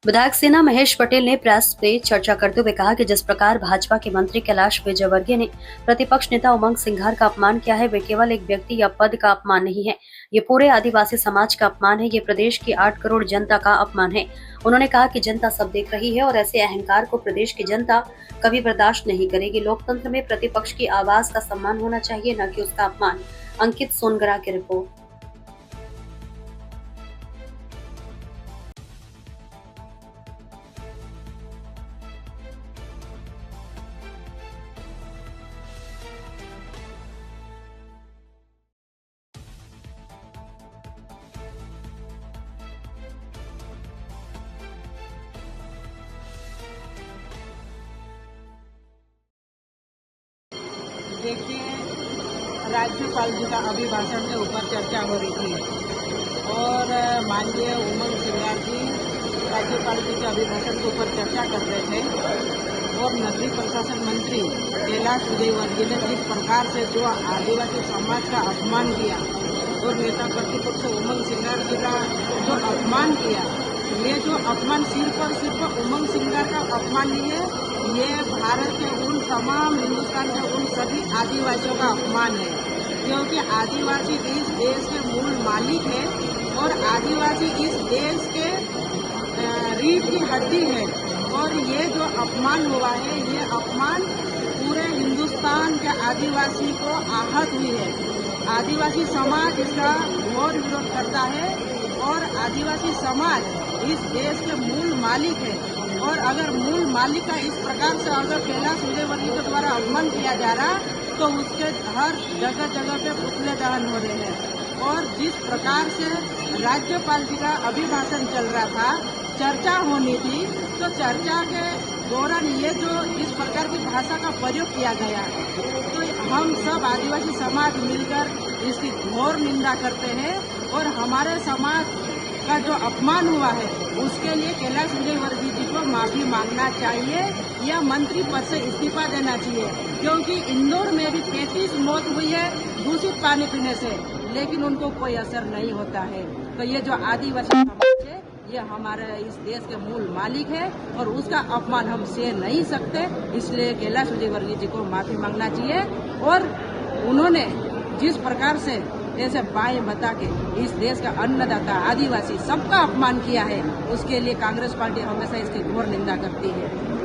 विधायक सेना महेश पटेल ने प्रेस पे चर्चा करते हुए कहा कि जिस प्रकार भाजपा के मंत्री कैलाश विजयवर्गीय ने प्रतिपक्ष नेता उमंग सिंघार का अपमान किया है, वे केवल एक व्यक्ति या पद का अपमान नहीं है, ये पूरे आदिवासी समाज का अपमान है, ये प्रदेश की 8 करोड़ जनता का अपमान है। उन्होंने कहा कि जनता सब देख रही है और ऐसे अहंकार को प्रदेश की जनता कभी बर्दाश्त नहीं करेगी। लोकतंत्र में प्रतिपक्ष की आवाज का सम्मान होना चाहिए, न कि उसका अपमान। अंकित सोनगरा की रिपोर्ट। देखिए, राज्यपाल जी का अभिभाषण के ऊपर चर्चा हो रही थी और माननीय उमंग सिंघार जी राज्यपाल जी के अभिभाषण के ऊपर चर्चा कर रहे थे और नगरीय प्रशासन मंत्री कैलाश विजयवर्गीय ने जिस प्रकार से जो आदिवासी समाज का अपमान किया और नेता प्रतिपक्ष उमंग सिंघार जी का जो अपमान किया, ये जो अपमान सिर्फ और सिर्फ उमंग सिंघार का अपमान नहीं है, ये भारत के उन तमाम हिंदुस्तान के उन सभी आदिवासियों का अपमान है, क्योंकि आदिवासी इस देश के मूल मालिक है और आदिवासी इस देश के रीढ़ की हड्डी है। और ये जो अपमान हुआ है, ये अपमान पूरे हिंदुस्तान के आदिवासी को आहत हुई है। आदिवासी समाज इसका घोर विरोध करता है और आदिवासी समाज इस देश के मूल मालिक है और अगर मूल मालिक का इस प्रकार से अगर कैलाश विजयवर्गीय के द्वारा अपमान किया जा रहा तो उसके हर जगह जगह पे पुतले दहन हो रहे हैं। और जिस प्रकार से राज्यपाल जी का अभिभाषण चल रहा था, चर्चा होनी थी, तो चर्चा के दौरान ये जो इस प्रकार की भाषा का प्रयोग किया गया, तो हम सब आदिवासी समाज मिलकर इसकी घोर निंदा करते हैं और हमारे समाज का जो अपमान हुआ है उसके लिए कैलाश विजयवर्गीय जी को माफी मांगना चाहिए या मंत्री पद से इस्तीफा देना चाहिए, क्योंकि इंदौर में भी 33 मौत हुई है दूषित पानी पीने से, लेकिन उनको कोई असर नहीं होता है। तो ये जो आदिवासी समाज है, ये हमारे इस देश के मूल मालिक है और उसका अपमान हम सह नहीं सकते, इसलिए कैलाश विजयवर्गीय जी को माफी मांगना चाहिए। और उन्होंने जिस प्रकार से ऐसे बाएं बता के इस देश का अन्नदाता आदिवासी सबका अपमान किया है, उसके लिए कांग्रेस पार्टी हमेशा इसकी घोर निंदा करती है।